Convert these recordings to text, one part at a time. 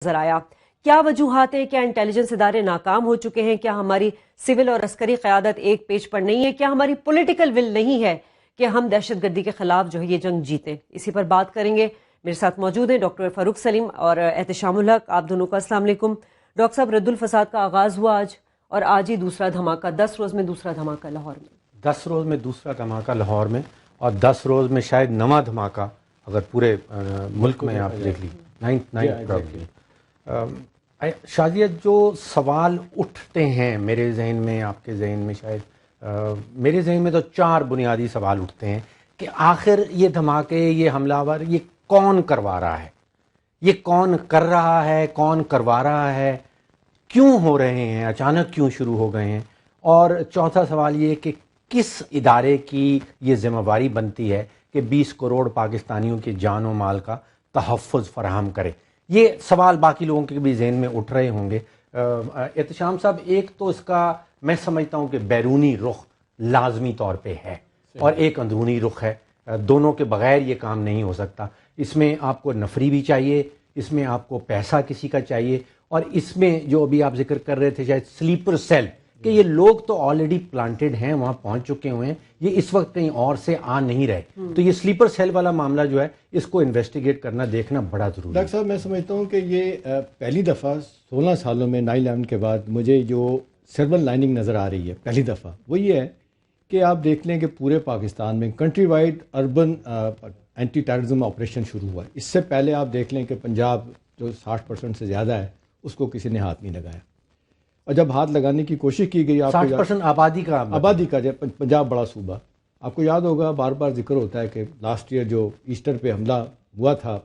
نظر آیا۔ کیا وجوہات ہیں؟ کیا انٹیلیجنس ادارے ناکام ہو چکے ہیں؟ کیا ہماری سول اور عسکری قیادت ایک پیج پر نہیں ہے؟ کیا ہماری پولیٹیکل ول نہیں ہے کہ ہم دہشت گردی کے خلاف جو ہے یہ جنگ جیتیں؟ اسی پر بات کریں گے۔ میرے ساتھ موجود ہیں ڈاکٹر فاروق سلیم اور احتشام الحق۔ آپ دونوں کو السلام علیکم۔ ڈاکٹر صاحب، رد الفساد کا آغاز ہوا آج اور آج ہی دوسرا دھماکہ، 10 روز میں دوسرا دھماکہ لاہور میں۔ 10 روز میں دوسرا دھماکہ لاہور میں، اور 10 روز میں شاید نواں دھماکہ اگر پورے ملک میں آپ دیکھ لیجیے 9 شازیہ، جو سوال اٹھتے ہیں میرے ذہن میں، آپ کے ذہن میں، شاید میرے ذہن میں تو 4 بنیادی سوال اٹھتے ہیں کہ آخر یہ دھماکے، یہ حملہ آور یہ کون کروا رہا ہے؟ یہ کون کر رہا ہے؟ کون کروا رہا ہے؟ کیوں ہو رہے ہیں؟ اچانک کیوں شروع ہو گئے ہیں؟ اور چوتھا سوال یہ کہ کس ادارے کی یہ ذمہ داری بنتی ہے کہ 20 کروڑ پاکستانیوں کی جان و مال کا تحفظ فراہم کرے؟ یہ سوال باقی لوگوں کے بھی ذہن میں اٹھ رہے ہوں گے۔ احتشام صاحب، ایک تو اس کا میں سمجھتا ہوں کہ بیرونی رخ لازمی طور پہ ہے اور ایک اندرونی رخ ہے، دونوں کے بغیر یہ کام نہیں ہو سکتا۔ اس میں آپ کو نفری بھی چاہیے، اس میں آپ کو پیسہ کسی کا چاہیے، اور اس میں جو ابھی آپ ذکر کر رہے تھے شاید سلیپر سیل، کہ یہ لوگ تو آلریڈی پلانٹڈ ہیں، وہاں پہنچ چکے ہوئے ہیں، یہ اس وقت کہیں اور سے آ نہیں رہے، تو یہ سلیپر سیل والا معاملہ جو ہے اس کو انویسٹیگیٹ کرنا، دیکھنا بڑا ضروری ہے۔ ڈاکٹر صاحب، میں سمجھتا ہوں کہ یہ پہلی دفعہ 16 سالوں میں 9/11 کے بعد مجھے جو سلور لائننگ نظر آ رہی ہے پہلی دفعہ، وہ یہ ہے کہ آپ دیکھ لیں کہ پورے پاکستان میں countrywide urban anti terrorism operation شروع ہوا ہے۔ اس سے پہلے آپ دیکھ لیں کہ پنجاب جو 60% سے زیادہ ہے اس کو کسی نے ہاتھ نہیں لگایا، اور جب ہاتھ لگانے کی کوشش کی گئی، آپ 60% آبادی کا جب پنجاب بڑا صوبہ، آپ کو یاد ہوگا بار بار ذکر ہوتا ہے کہ لاسٹ ایئر جو ایسٹر پہ حملہ ہوا تھا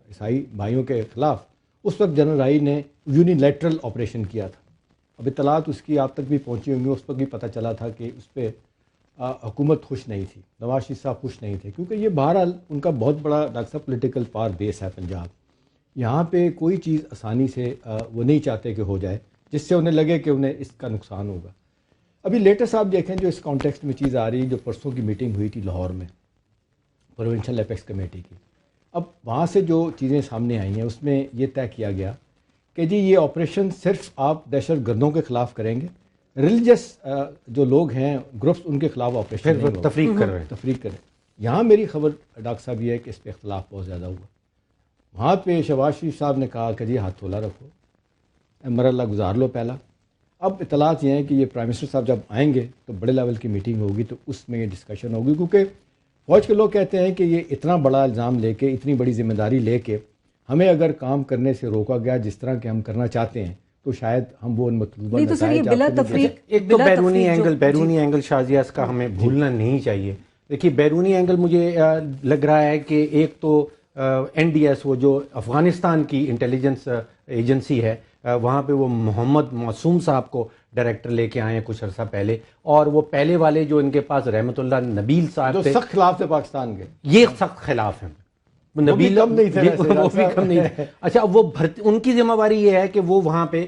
عیسائی بھائیوں کے خلاف، اس وقت جنرل رائی نے یونیلیٹرل آپریشن کیا تھا۔ اب اطلاعات اس کی آپ تک بھی پہنچی ہوں گی، اس وقت بھی پتہ چلا تھا کہ اس پہ حکومت خوش نہیں تھی، نواز شریف صاحب خوش نہیں تھے، کیونکہ یہ بہرحال ان کا بہت بڑا ڈاکٹر صاحب پولیٹیکل پاور بیس ہے پنجاب۔ یہاں پہ کوئی چیز آسانی سے وہ نہیں چاہتے کہ ہو جائے جس سے انہیں لگے کہ انہیں اس کا نقصان ہوگا۔ ابھی لیٹسٹ آپ دیکھیں جو اس کانٹیکسٹ میں چیز آ رہی ہے، جو پرسوں کی میٹنگ ہوئی تھی لاہور میں پروونشل اپیکس کمیٹی کی، اب وہاں سے جو چیزیں سامنے آئی ہیں اس میں یہ طے کیا گیا کہ جی یہ آپریشن صرف آپ دہشت گردوں کے خلاف کریں گے، ریلیجس جو لوگ ہیں گروپس ان کے خلاف آپریشن تفریق کر رہے ہیں۔ یہاں میری خبر ڈاکٹر صاحب یہ ہے کہ اس پہ اختلاف بہت زیادہ ہوا۔ وہاں پہ شہباز شریف صاحب نے کہا کہ جی ہاتھ تھولا رکھو، مر اللہ گزار لو پہلا۔ اب اطلاعات یہ ہیں کہ یہ پرائم منسٹر صاحب جب آئیں گے تو بڑے لیول کی میٹنگ ہوگی، تو اس میں یہ ڈسکشن ہوگی، کیونکہ فوج کے لوگ کہتے ہیں کہ یہ اتنا بڑا الزام لے کے، اتنی بڑی ذمہ داری لے کے ہمیں اگر کام کرنے سے روکا گیا جس طرح کہ ہم کرنا چاہتے ہیں، تو شاید ہم وہ مطلوبہ نتائج۔ ایک تو بیرونی اینگل شازیہ اس کا ہمیں بھولنا نہیں چاہیے۔ دیکھیے بیرونی اینگل مجھے لگ رہا ہے کہ ایک تو NDS وہ جو افغانستان کی انٹیلیجنس ایجنسی ہے، وہاں پہ وہ محمد معصوم صاحب کو ڈائریکٹر لے کے آئے ہیں کچھ عرصہ پہلے، اور وہ پہلے والے جو ان کے پاس رحمت اللہ نبیل صاحب جو سخت خلاف تھے پاکستان کے، یہ سخت خلاف ہیں، نبیل وہ بھی کم نہیں تھے۔ اچھا، وہ ان کی ذمہ داری یہ ہے کہ وہ وہاں پہ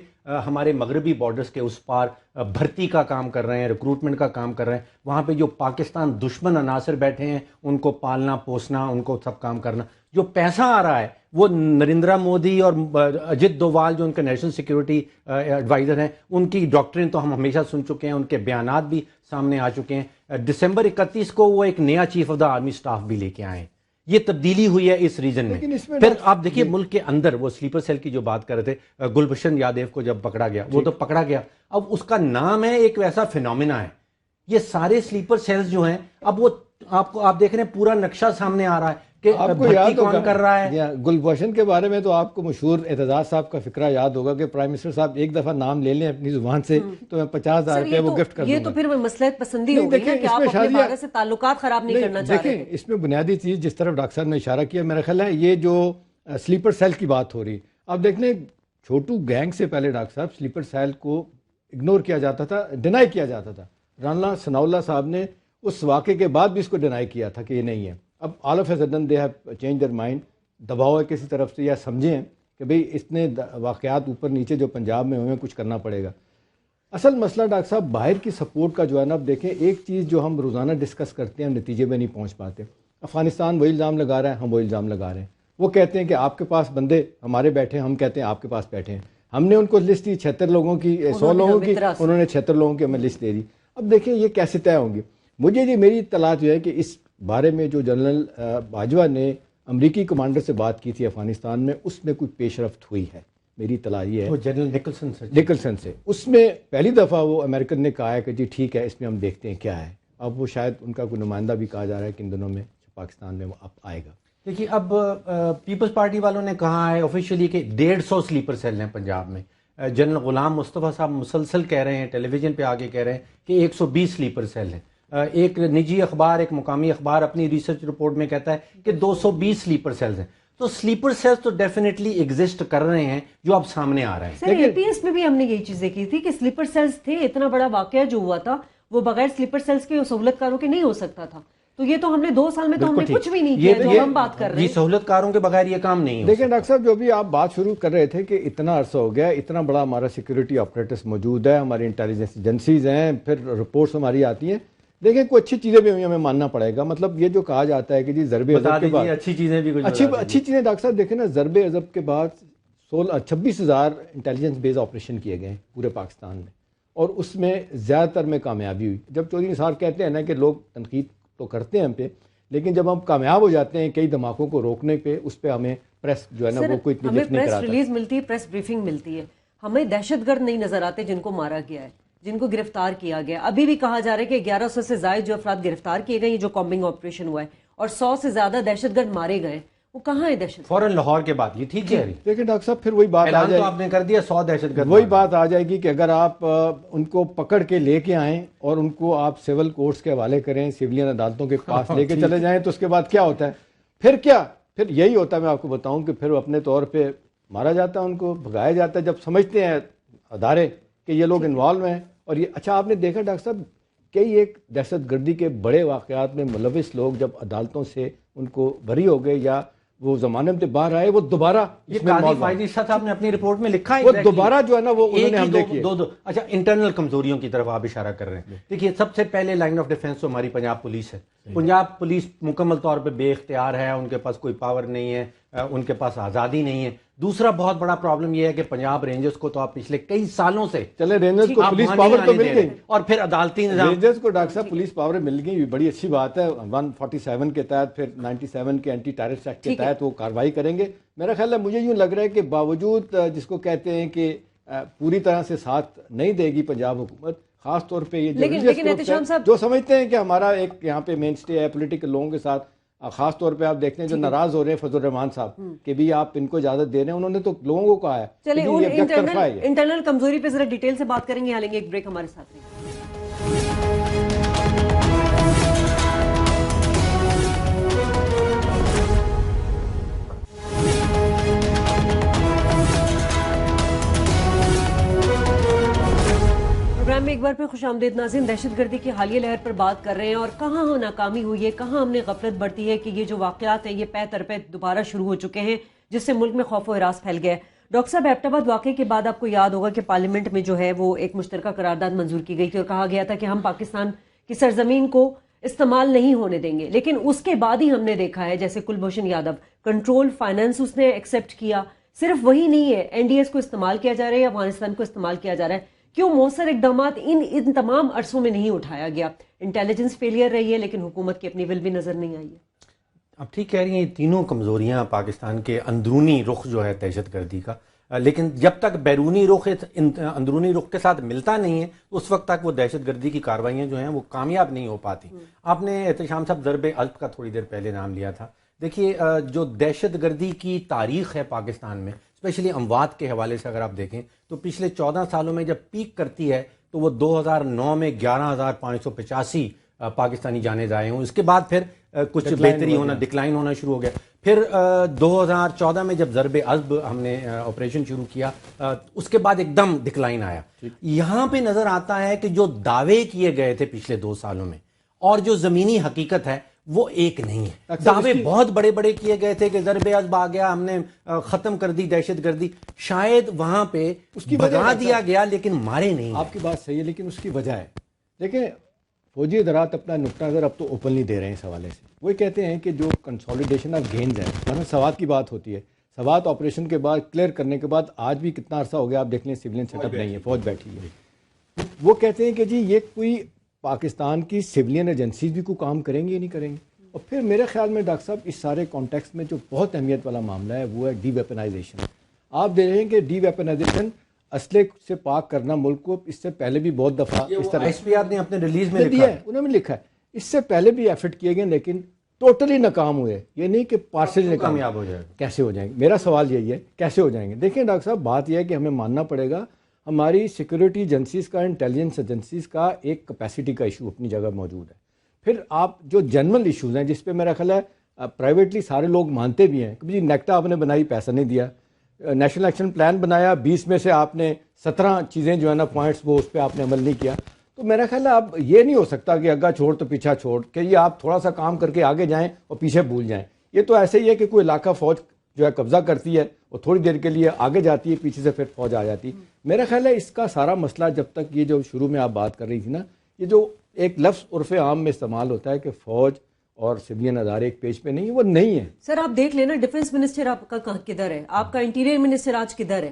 ہمارے مغربی بارڈرز کے اس پار بھرتی کا کام کر رہے ہیں، ریکروٹمنٹ کا کام کر رہے ہیں، وہاں پہ جو پاکستان دشمن عناصر بیٹھے ہیں ان کو پالنا پوسنا، ان کو سب کام کرنا۔ جو پیسہ آ رہا ہے وہ نریندرا مودی اور اجت دووال جو ان کے نیشنل سیکیورٹی ایڈوائزر ہیں، ان کی ڈاکٹرین تو ہم ہمیشہ سن چکے ہیں، ان کے بیانات بھی سامنے آ چکے ہیں۔ دسمبر 31 کو وہ ایک نیا chief of the army staff بھی لے کے آئے ہیں۔ یہ تبدیلی ہوئی ہے اس ریجن میں۔ پھر آپ دیکھیے ملک کے اندر وہ سلیپر سیل کی جو بات کر رہے تھے، گلبشن یادیو کو جب پکڑا گیا، وہ تو پکڑا گیا، اب اس کا نام ہے ایک ویسا فینومینا ہے۔ یہ سارے سلیپر سیلز جو ہیں، اب وہ آپ دیکھ رہے ہیں پورا نقشہ سامنے آ رہا ہے کہ بھرتی کون کر رہا ہے۔ گلبشن کے بارے میں تو آپ کو مشہور اعتزاز صاحب کا فقرہ یاد ہوگا کہ پرائم منسٹر صاحب ایک دفعہ نام لے لیں اپنی زبان سے تو میں 50,000 روپے وہ گفٹ کر دوں گا۔ یہ تو پھر مصلحت پسندی ہو گئی نا کہ آپ اپنے بارے سے تعلقات خراب نہیں کرنا چاہ رہے۔ دیکھیں اس میں بنیادی چیز جس طرف ڈاکٹر صاحب نے اشارہ کیا، میرا خیال ہے یہ جو سلیپر سیل کی بات ہو رہی، آپ دیکھ لیں چھوٹو گینگ سے پہلے ڈاکٹر صاحب سلیپر سیل کو اگنور کیا جاتا تھا، ڈینائی کیا جاتا تھا۔ رانا ثناء اللہ صاحب نے اس واقعے کے بعد بھی اس کو ڈینائی کیا تھا کہ یہ نہیں ہے۔ اب all of a sudden they have change their mind, دباؤ ہے کسی طرف سے، یا سمجھیں کہ بھئی اس نے واقعات اوپر نیچے جو پنجاب میں ہوئے کچھ کرنا پڑے گا۔ اصل مسئلہ ڈاکٹر صاحب باہر کی سپورٹ کا جو ہے نا، اب دیکھیں ایک چیز جو ہم روزانہ ڈسکس کرتے ہیں ہم نتیجے میں نہیں پہنچ پاتے۔ افغانستان وہی الزام لگا رہا ہے، ہم وہی الزام لگا رہے ہیں۔ وہ کہتے ہیں کہ آپ کے پاس بندے ہمارے بیٹھے ہیں، ہم کہتے ہیں آپ کے پاس بیٹھے ہیں. ہم نے ان کو لسٹ دی 76 لوگوں کی، 100 لوگوں کی، انہوں نے 76 لوگوں کی ہمیں لسٹ دے دی. اب دیکھیں یہ کیسے طے ہوں گی. مجھے جی میری اطلاع جو ہے کہ اس بارے میں جو جنرل باجوہ نے امریکی کمانڈر سے بات کی تھی افغانستان میں، اس میں کوئی پیش رفت ہوئی ہے. میری اطلاع یہ ہے وہ جنرل نکلسن سے اس میں پہلی دفعہ وہ امریکن نے کہا ہے کہ جی ٹھیک ہے، اس میں ہم دیکھتے ہیں کیا ہے. اب وہ شاید ان کا کوئی نمائندہ بھی کہا جا رہا ہے کہ ان دنوں میں پاکستان میں وہ اب آئے گا. دیکھیے اب پیپلز پارٹی والوں نے کہا ہے آفیشیلی کہ 150 سلیپر سیل ہیں پنجاب میں. جنرل غلام مصطفیٰ صاحب مسلسل کہہ رہے ہیں، ٹیلی ویژن پہ آگے کہہ رہے ہیں کہ 120 سلیپر سیل ہیں. ایک نجی اخبار، ایک مقامی اخبار اپنی ریسرچ رپورٹ میں کہتا ہے کہ 220 سلیپر سیلز ہیں. تو سلیپر سیلز تو ڈیفینیٹلی ایگزسٹ کر رہے ہیں جو اب سامنے آ رہے ہیں. سر اے پی ایس میں بھی ہم نے یہی چیزیں کی تھی کہ سلیپر سیلز تھے. اتنا بڑا واقعہ جو ہوا تھا وہ بغیر سلیپر سیلز کے سہولت کاروں کے نہیں ہو سکتا تھا. تو یہ تو ہم نے 2 سال میں تو ہم نے کچھ بھی نہیں کیا جو ہم بات کر رہے ہیں. یہ سہولت کاروں کے بغیر یہ کام نہیں ہو. لیکن ڈاکٹر صاحب جو بھی آپ بات شروع کر رہے تھے کہ اتنا عرصہ ہو گیا، اتنا بڑا ہمارا سیکورٹی آپریٹرس موجود ہے، ہماری انٹیلیجنس ایجنسیز ہیں، پھر رپورٹس ہماری آتی ہیں. دیکھیں کوئی اچھی چیزیں بھی ہمیں ماننا پڑے گا. مطلب یہ جو کہا جاتا ہے کہ جی ضرب عضب کے بعد اچھی چیزیں بھی اچھی چیزیں ڈاکٹر صاحب دیکھیں نا، ضرب عضب کے بعد 26,000 انٹیلیجنس بیس آپریشن کیے گئے پورے پاکستان میں، اور اس میں زیادہ تر میں کامیابی ہوئی. جب چودھری نثار کہتے ہیں نا کہ لوگ تنقید تو کرتے ہیں ہم پہ، لیکن جب ہم کامیاب ہو جاتے ہیں کئی دھماکوں کو روکنے پہ، اس پہ ہمیں پریس جو ہے نا وہ کوئی اتنی لفٹ نہیں کراتا. پریس ریلیز ملتی ہے، پریس بریفنگ ملتی ہے. ہمیں دہشت گرد نہیں نظر آتے جن کو مارا گیا ہے، جن کو گرفتار کیا گیا. ابھی بھی کہا جا رہا ہے کہ 1100 سے زائد جو افراد گرفتار کیے گئے، جو کامبنگ آپریشن ہوا ہے، اور 100 سے زیادہ دہشت گرد مارے گئے. وہ کہاں ہے دہشت؟ فوراً لاہور کے بعد. یہ ٹھیک ہے لیکن ڈاکٹر صاحب پھر وہی بات آ جائے، آپ نے کر دیا 100 دہشت گرد. وہی بات آ جائے گی کہ اگر آپ ان کو پکڑ کے لے کے آئیں اور ان کو آپ سول کورٹس کے حوالے کریں، سویلین عدالتوں کے پاس لے کے چلے جائیں، تو اس کے بعد کیا ہوتا ہے؟ پھر کیا؟ پھر یہی ہوتا ہے، میں آپ کو بتاؤں کہ پھر اپنے طور پہ مارا جاتا ہے، ان کو بھگایا جاتا ہے جب سمجھتے ہیں ادارے کہ یہ لوگ انوالو ہیں. اور یہ اچھا آپ نے دیکھا ڈاکٹر صاحب کئی ایک دہشت گردی کے بڑے واقعات میں ملوث لوگ جب عدالتوں سے ان کو بری ہو گئے یا وہ ضمانت میں باہر آئے، وہ دوبارہ یہ قاضی فائز صاحب نے اپنی رپورٹ میں لکھا ہے وہ دوبارہ جو ہے نا وہ انہوں نے حملے کیے. اچھا انٹرنل کمزوریوں کی طرف آپ اشارہ کر رہے ہیں. دیکھیے سب سے پہلے لائن آف ڈیفنس تو ہماری پنجاب پولیس ہے. پنجاب پولیس مکمل طور پہ بے اختیار ہے، ان کے پاس کوئی پاور نہیں ہے، ان کے پاس آزادی نہیں ہے. دوسرا بہت بڑا پرابلم یہ ہے کہ پنجاب رینجرز کو تو آپ پچھلے کئی سالوں سے چلے رینجرز کو پولیس پاور تو مل گئی، اور پھر عدالتی نظام. رینجرز کو ڈاکٹر صاحب پولیس پاور مل گئی، بڑی اچھی بات ہے. 147 کے تحت، پھر 97 کے اینٹی ٹیررسٹ ایکٹ کے تحت وہ کارروائی کریں گے. میرا خیال ہے مجھے یوں لگ رہا ہے کہ باوجود جس کو کہتے ہیں کہ پوری طرح سے ساتھ نہیں دے گی پنجاب حکومت، خاص طور پہ یہ جو سمجھتے ہیں کہ ہمارا ایک یہاں پہ مین اسٹے ہے پولیٹیکل لوگوں کے ساتھ، خاص طور پہ آپ دیکھتے ہیں جو ناراض ہو رہے ہیں فضل الرحمان صاحب کہ بھی آپ ان کو اجازت دے رہے ہیں. انہوں نے تو لوگوں کو کہا ہے. چلے انٹرنل کمزوری پہ ذرا ڈیٹیل سے بات کریں گے، یہاں لیں گے ایک بریک. ہمارے ساتھ پروگرام میں ایک بار پھر خوش آمدید ناظرین. دہشت گردی کی حالیہ لہر پر بات کر رہے ہیں اور کہاں ناکامی ہوئی ہے، کہاں ہم نے غفلت برتی ہے کہ یہ جو واقعات ہیں یہ پے در پے دوبارہ شروع ہو چکے ہیں، جس سے ملک میں خوف و ہراس پھیل گیا ہے. ڈاکٹر صاحب ایبٹ آباد واقعے کے بعد آپ کو یاد ہوگا کہ پارلیمنٹ میں جو ہے وہ ایک مشترکہ قرارداد منظور کی گئی تھی اور کہا گیا تھا کہ ہم پاکستان کی سرزمین کو استعمال نہیں ہونے دیں گے. لیکن اس کے بعد ہی ہم نے دیکھا ہے جیسے کلبھوشن یادو کنٹرول فائنانس اس نے ایکسیپٹ کیا. صرف وہی نہیں ہے، این ڈی ایس کو استعمال کیا جا رہا ہے یا افغانستان کو استعمال کیا جا رہا ہے. کیوں مؤثر اقدامات ان تمام عرصوں میں نہیں اٹھایا گیا؟ انٹیلیجنس فیلئر رہی ہے لیکن حکومت کی اپنی ول بھی نظر نہیں آئی ہے. آپ ٹھیک کہہ رہی ہیں، یہ تینوں کمزوریاں پاکستان کے اندرونی رخ جو ہے دہشت گردی کا، لیکن جب تک بیرونی رخ اندرونی رخ کے ساتھ ملتا نہیں ہے اس وقت تک وہ دہشت گردی کی کارروائیاں جو ہیں وہ کامیاب نہیں ہو پاتی. آپ نے احتشام صاحب ضرب عضب کا تھوڑی دیر پہلے نام لیا تھا. دیکھیے جو دہشت گردی کی تاریخ ہے پاکستان میں، اسپیشلی اموات کے حوالے سے اگر آپ دیکھیں تو پچھلے 14 سالوں میں جب پیک کرتی ہے تو وہ 2009 میں 11,585 پاکستانی جانے ضائع ہوں. اس کے بعد پھر کچھ بہتری ہونا، ڈکلائن ہونا شروع ہو گیا. پھر 2014 میں جب ضرب عضب ہم نے آپریشن شروع کیا اس کے بعد ایک دم ڈکلائن آیا. یہاں پہ نظر آتا ہے کہ جو دعوے کیے گئے تھے پچھلے 2 سالوں میں اور جو زمینی حقیقت ہے وہ ایک نہیں ہے. دعوے بہت بڑے بڑے کیے گئے تھے کہ ضرب عضب آ گیا، ہم نے ختم کر دی دہشت گردی. شاید وہاں پہ اس کی بھگا دیا گیا لیکن مارے نہیں. آپ کی بات صحیح ہے لیکن اس کی وجہ ہے. دیکھیں فوجی ادارات اپنا نقطہ نظر اب تو اوپنلی دے رہے ہیں اس حوالے سے. وہ کہتے ہیں کہ جو کنسالیڈیشن آف گینز ہے، مثلا سوات کی بات ہوتی ہے، سوات آپریشن کے بعد کلیئر کرنے کے بعد آج بھی کتنا عرصہ ہو گیا آپ دیکھ لیں سولین سیٹ اپ نہیں ہے، فوج بیٹھی ہے. وہ کہتے ہیں کہ جی یہ کوئی پاکستان کی سولین ایجنسیز بھی کوئی کام کریں گے یا نہیں کریں گے. اور پھر میرے خیال میں ڈاکٹر صاحب اس سارے کانٹیکس میں جو بہت اہمیت والا معاملہ ہے وہ ہے ڈی ویپنائزیشن. آپ دیکھ رہے ہیں کہ ڈی ویپنائزیشن اسلحے سے پاک کرنا ملک کو اس سے پہلے بھی بہت دفعہ اس طرح ایس پی آر نے اپنے ریلیز میں دیا ہے، انہوں نے لکھا ہے اس سے پہلے بھی ایفرٹ کیے گئے لیکن ٹوٹلی ناکام ہوئے. یہ نہیں کہ پارشلی کامیاب ہو جائے. کیسے ہو جائیں گے؟ میرا سوال یہی ہے کیسے ہو جائیں گے. دیکھیں ڈاکٹر صاحب بات یہ ہے کہ ہمیں ماننا پڑے گا ہماری سیکورٹی ایجنسیز کا، انٹیلیجنس ایجنسیز کا ایک کیپیسٹی کا ایشو اپنی جگہ موجود ہے. پھر آپ جو جنرل ایشوز ہیں جس پہ میرا خیال ہے پرائیویٹلی سارے لوگ مانتے بھی ہیں کہ جی نیکٹا آپ نے بنائی پیسہ نہیں دیا، نیشنل ایکشن پلان بنایا 20 میں سے آپ نے 17 چیزیں جو ہے نا پوائنٹس وہ اس پہ آپ نے عمل نہیں کیا. تو میرا خیال ہے اب یہ نہیں ہو سکتا کہ اگا چھوڑ تو پیچھا چھوڑ کہ یہ آپ تھوڑا سا کام کر کے آگے جائیں اور پیچھے بھول جائیں. یہ تو ایسے ہی ہے کہ کوئی علاقہ فوج جو ہے قبضہ کرتی ہے اور تھوڑی دیر کے لیے آگے جاتی ہے، پیچھے سے پھر فوج آ جاتی. میرا خیال ہے اس کا سارا مسئلہ جب تک یہ جو شروع میں آپ بات کر رہی تھی نا، یہ جو ایک لفظ عرف عام میں استعمال ہوتا ہے کہ فوج اور سولین ادارے ایک پیج پہ نہیں، وہ نہیں ہے. سر آپ دیکھ لینا ڈیفنس منسٹر آپ کا کدھر ہے، آپ کا انٹیریئر منسٹر آج کدھر ہے؟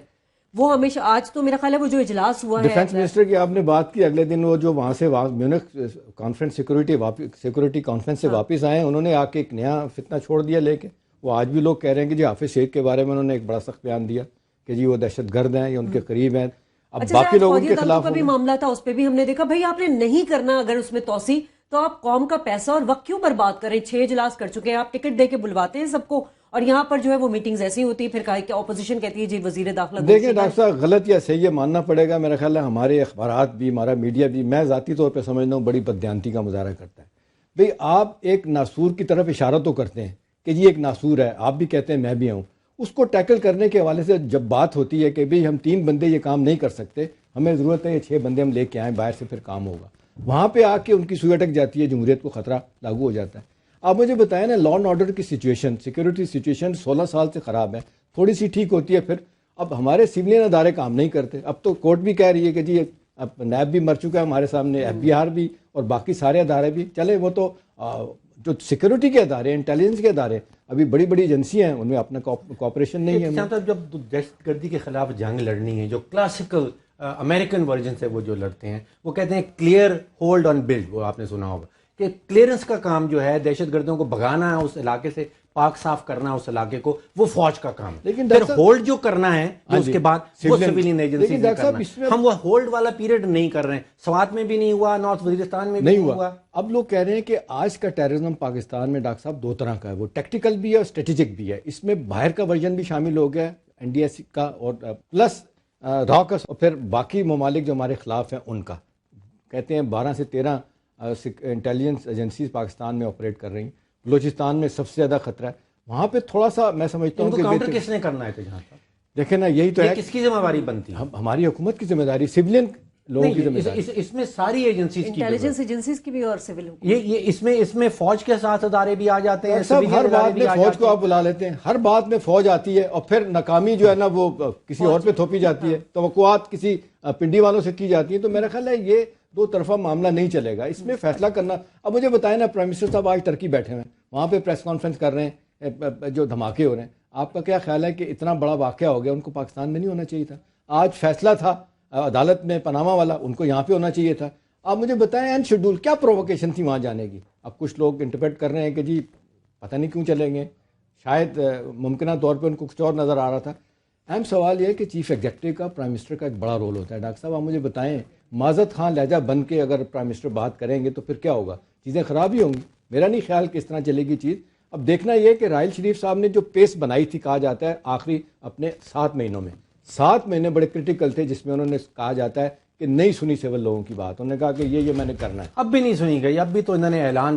وہ ہمیشہ آج تو میرا خیال ہے وہ جو اجلاس ہوا ہے ڈیفنس منسٹر کی آپ نے بات کی، اگلے دن وہ جو وہاں سے میونخ کانفرنس سیکورٹی کانفرنس سے واپس آئے ہیں، انہوں نے آ کے ایک نیا فتنہ چھوڑ دیا لے کے. وہ آج بھی لوگ کہہ رہے ہیں کہ جی حافظ شیخ کے بارے میں انہوں نے ایک بڑا سخت بیان دیا کہ جی وہ دہشت گرد ہیں یا ان کے قریب ہیں. اب باقی لوگوں کے خلاف کا بھی معاملہ تھا، اس پہ بھی ہم نے دیکھا بھائی آپ نے نہیں کرنا اگر اس میں توسیع تو آپ قوم کا پیسہ اور وقت کیوں برباد کریں؟ 6 اجلاس کر چکے ہیں، آپ ٹکٹ دے کے بلواتے ہیں سب کو اور یہاں پر جو ہے وہ میٹنگز ایسی ہوتی ہے. پھر کہا کہ اپوزیشن کہتی ہے جی وزیر داخلہ. دیکھیں ڈاکٹر صاحب غلط یا صحیح ہے ماننا پڑے گا. میرا خیال ہے ہمارے اخبارات بھی، ہمارا میڈیا بھی، میں ذاتی طور پہ سمجھتا ہوں بڑی بددیانتی کا مظاہرہ کرتا ہے. بھئی آپ ایک ناسور کی طرف اشارہ تو کرتے ہیں کہ جی ایک ناسور ہے، آپ بھی کہتے ہیں میں بھی ہوں. اس کو ٹیکل کرنے کے حوالے سے جب بات ہوتی ہے کہ بھئی ہم 3 بندے یہ کام نہیں کر سکتے، ہمیں ضرورت ہے یہ 6 بندے ہم لے کے آئیں باہر سے پھر کام ہوگا، وہاں پہ آ کے ان کی سوئی اٹک جاتی ہے، جمہوریت کو خطرہ لاگو ہو جاتا ہے. آپ مجھے بتائیں نا لا اینڈ آرڈر کی سچویشن، سیکورٹی سچویشن 16 سال سے خراب ہے، تھوڑی سی ٹھیک ہوتی ہے پھر اب ہمارے سولین ادارے کام نہیں کرتے. اب تو کورٹ بھی کہہ رہی ہے کہ جی اب نیب بھی مر چکا ہے ہمارے سامنے، ایف بی آر بھی اور باقی سارے ادارے بھی. چلے وہ تو جو سیکورٹی کے ادارے، انٹیلیجنس کے ادارے ابھی بڑی بڑی ایجنسیاں ہیں، ان میں اپنا کوآپریشن نہیں ہے. جب دہشت گردی کے خلاف جنگ لڑنی ہے جو کلاسیکل امریکن ورژن سے وہ جو لڑتے ہیں، وہ کہتے ہیں کلیئر ہولڈ آن بلڈ. وہ آپ نے سنا ہوگا کہ کلیئرنس کا کام جو ہے دہشت گردوں کو بھگانا ہے، اس علاقے سے پاک صاف کرنا اس علاقے کو، وہ فوج کا کام ہے. لیکن پھر ہولڈ جو کرنا ہے اس کے بعد وہ سویلین ایجنسی سے کرنا ہے. ہم وہ ہولڈ والا پیریڈ نہیں کر رہے ہیں. سوات میں بھی نہیں ہوا، نارتھ وزیرستان میں بھی نہیں ہوا. اب لوگ کہہ رہے ہیں کہ آج کا ٹیررزم پاکستان میں ڈاکٹر صاحب 2 طرح کا ہے، وہ ٹیکٹیکل بھی ہے اور اسٹریٹجک بھی ہے. اس میں باہر کا ورژن بھی شامل ہو گیا این ڈی ایس کا اور پلس راکس اور پھر باقی ممالک جو ہمارے خلاف ہیں ان کا. کہتے ہیں 12 سے 13 انٹیلیجنس ایجنسیز پاکستان میں آپریٹ کر رہی ہیں. بلوچستان میں سب سے زیادہ خطرہ ہے. وہاں پہ تھوڑا سا میں سمجھتا ہوں کہ کاؤنٹر کس نے کرنا ہے جہاں پر دیکھیں نا یہی تو ہے، کس کی ذمہ داری بنتی ہے؟ ہماری حکومت کی ذمہ داری، سولین لوگوں کی ذمہ داری. اس میں ساری ایجنسیز کی انٹیلیجنس ایجنسیز کی بھی اور سول یہ اس میں فوج کے ساتھ ادارے بھی آ جاتے ہیں. سب ہر بات میں فوج کو آپ بلا لیتے ہیں، ہر بات میں فوج آتی ہے اور پھر ناکامی جو ہے نا وہ کسی اور پہ تھوپی جاتی ہے، توقعات کسی پنڈی والوں سے کی جاتی ہیں. تو میرا خیال ہے یہ 2 طرفہ معاملہ نہیں چلے گا، اس میں فیصلہ کرنا. اب مجھے بتائیں نا پرائم منسٹر صاحب آج ترکی بیٹھے ہوئے ہیں، وہاں پہ پریس کانفرنس کر رہے ہیں، جو دھماکے ہو رہے ہیں. آپ کا کیا خیال ہے کہ اتنا بڑا واقعہ ہو گیا، ان کو پاکستان میں نہیں ہونا چاہیے تھا؟ آج فیصلہ تھا عدالت میں پاناما والا، ان کو یہاں پہ ہونا چاہیے تھا. آپ مجھے بتائیں این شیڈول کیا پرووکیشن تھی وہاں جانے کی؟ اب کچھ لوگ انٹرپریٹ کر رہے ہیں کہ جی پتہ نہیں کیوں چلیں گے، شاید ممکنہ طور پہ ان کو کچھ اور نظر آ رہا تھا. اہم سوال یہ ہے کہ چیف ایگزیکٹو کا پرائم منسٹر کا ایک بڑا رول ہوتا ہے. ڈاکٹر صاحب آپ مجھے بتائیں معذت خان لہجہ بن کے اگر پرائم منسٹر بات کریں گے تو پھر کیا ہوگا؟ چیزیں خراب ہی ہوں گی. میرا نہیں خیال کہ اس طرح چلے گی چیز. اب دیکھنا یہ کہ راحیل شریف صاحب نے جو پیس بنائی تھی، کہا جاتا ہے آخری اپنے 7 مہینوں میں 7 مہینے بڑے کرٹیکل تھے، جس میں انہوں نے کہا جاتا ہے کہ نہیں سنی سول لوگوں کی بات. انہوں نے کہا کہ یہ میں نے کرنا ہے. اب بھی نہیں سنی گئی، اب بھی تو انہوں نے اعلان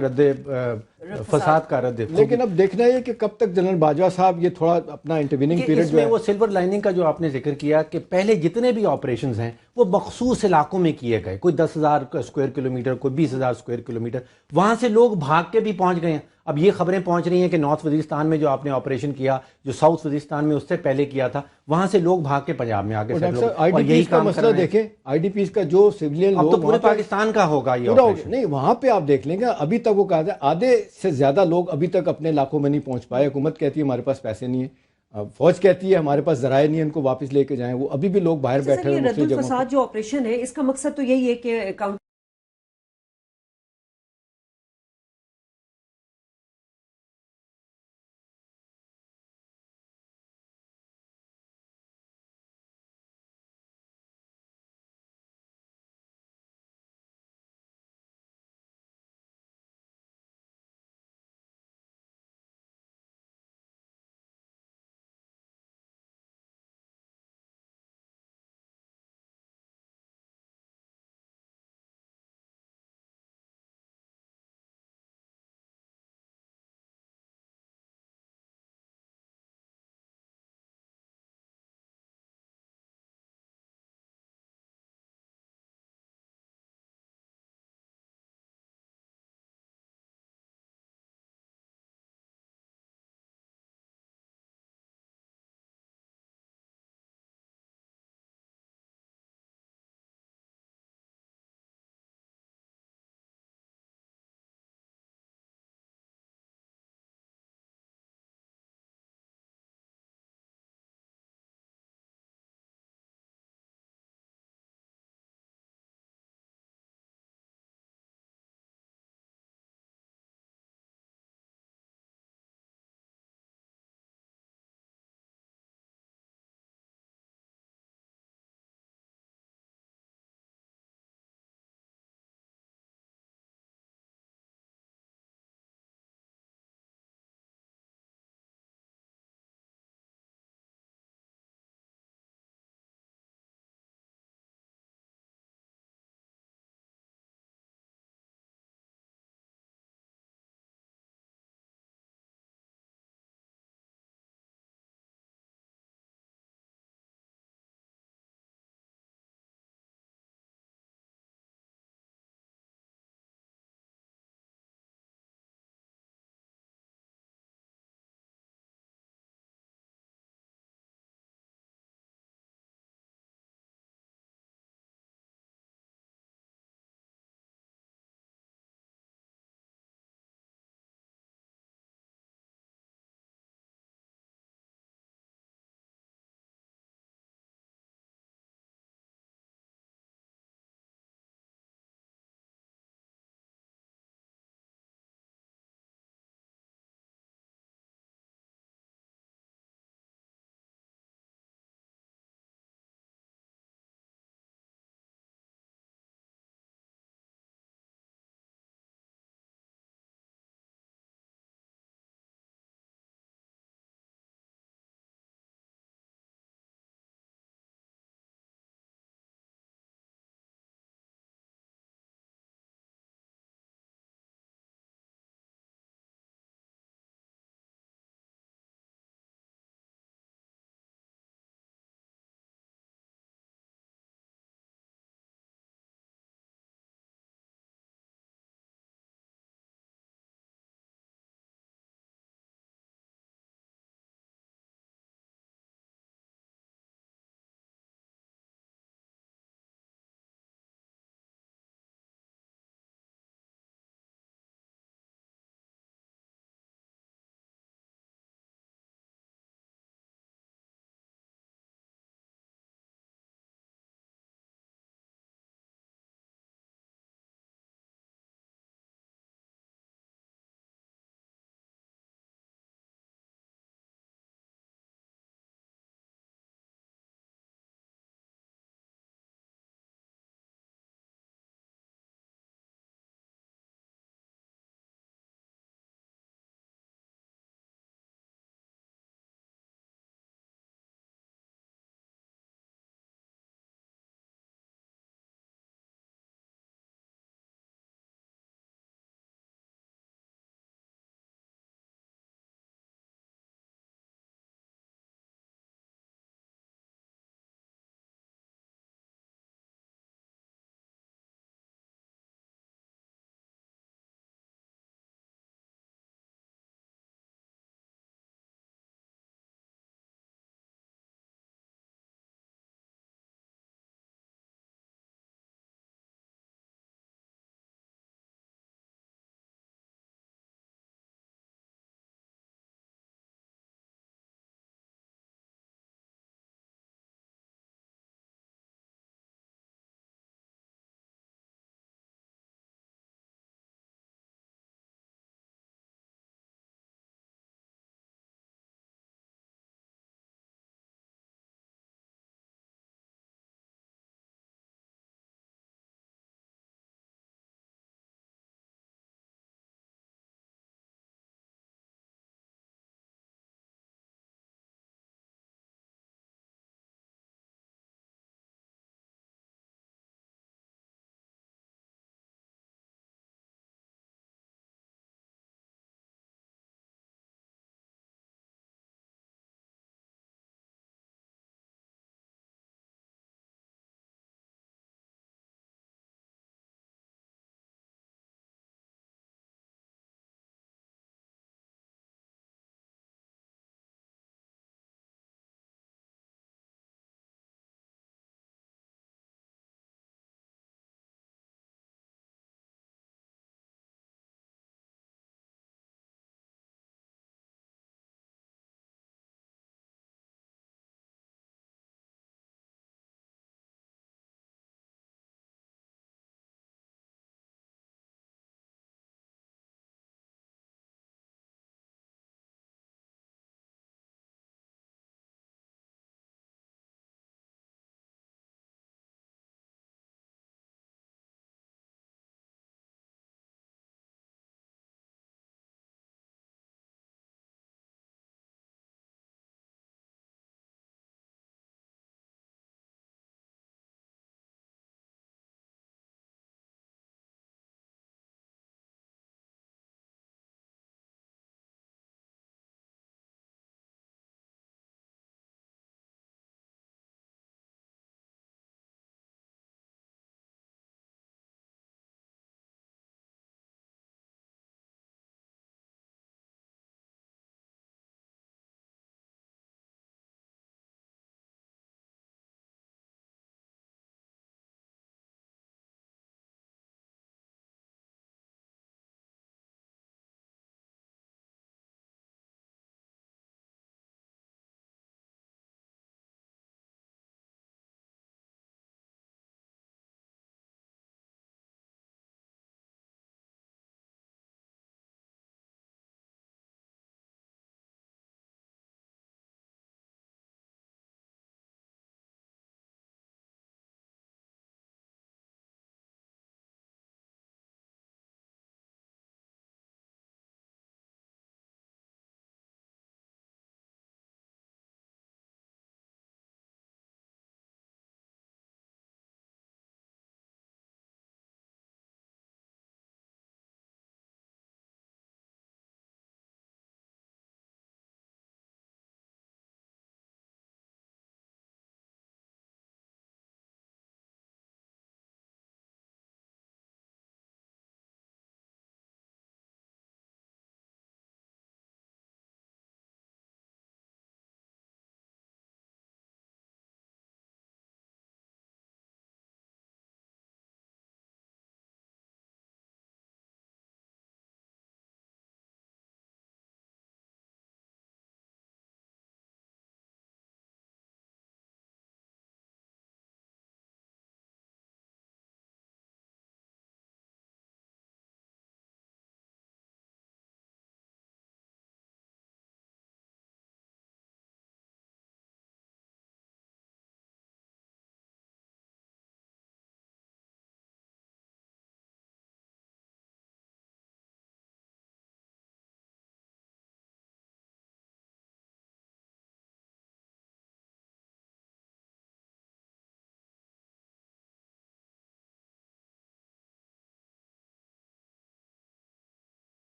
فساد کا رد. لیکن اب دیکھنا یہ کہ کب تک جنرل باجوہ صاحب یہ تھوڑا اپنا انٹرویننگ پیریڈ جو ہے وہ سلور لائننگ کا جو آپ نے ذکر کیا کہ پہلے جتنے بھی آپریشنز ہیں وہ مخصوص علاقوں میں کیے گئے، کوئی 10,000 اسکوائر کلومیٹر، کوئی 20,000 اسکوائر کلومیٹر، وہاں سے لوگ بھاگ کے بھی پہنچ گئے ہیں. اب یہ خبریں پہنچ رہی ہیں کہ نارتھ وزیرستان میں جو آپ نے آپریشن کیا، جو ساؤتھ وزیرستان میں اس سے پہلے کیا تھا، وہاں سے لوگ بھاگ کے پنجاب میں آگے آئی ڈی پیز کا مسئلہ دیکھیں، آئی ڈی پیز کا جو سویلین لوگ، اب تو پورے پاکستان کا ہوگا یہ آپریشن. نہیں وہاں پہ آپ دیکھ لیں گے ابھی تک وہ کہا تھا آدھے سے زیادہ لوگ ابھی تک اپنے علاقوں میں نہیں پہنچ پائے. حکومت کہتی ہے ہمارے پاس پیسے نہیں ہیں، فوج کہتی ہے ہمارے پاس ذرائع نہیں ہیں ان کو واپس لے کے جائیں، وہ ابھی بھی لوگ باہر بیٹھے ہوئے. رد الفساد جو آپریشن ہے اس کا مقصد تو یہی ہے کہ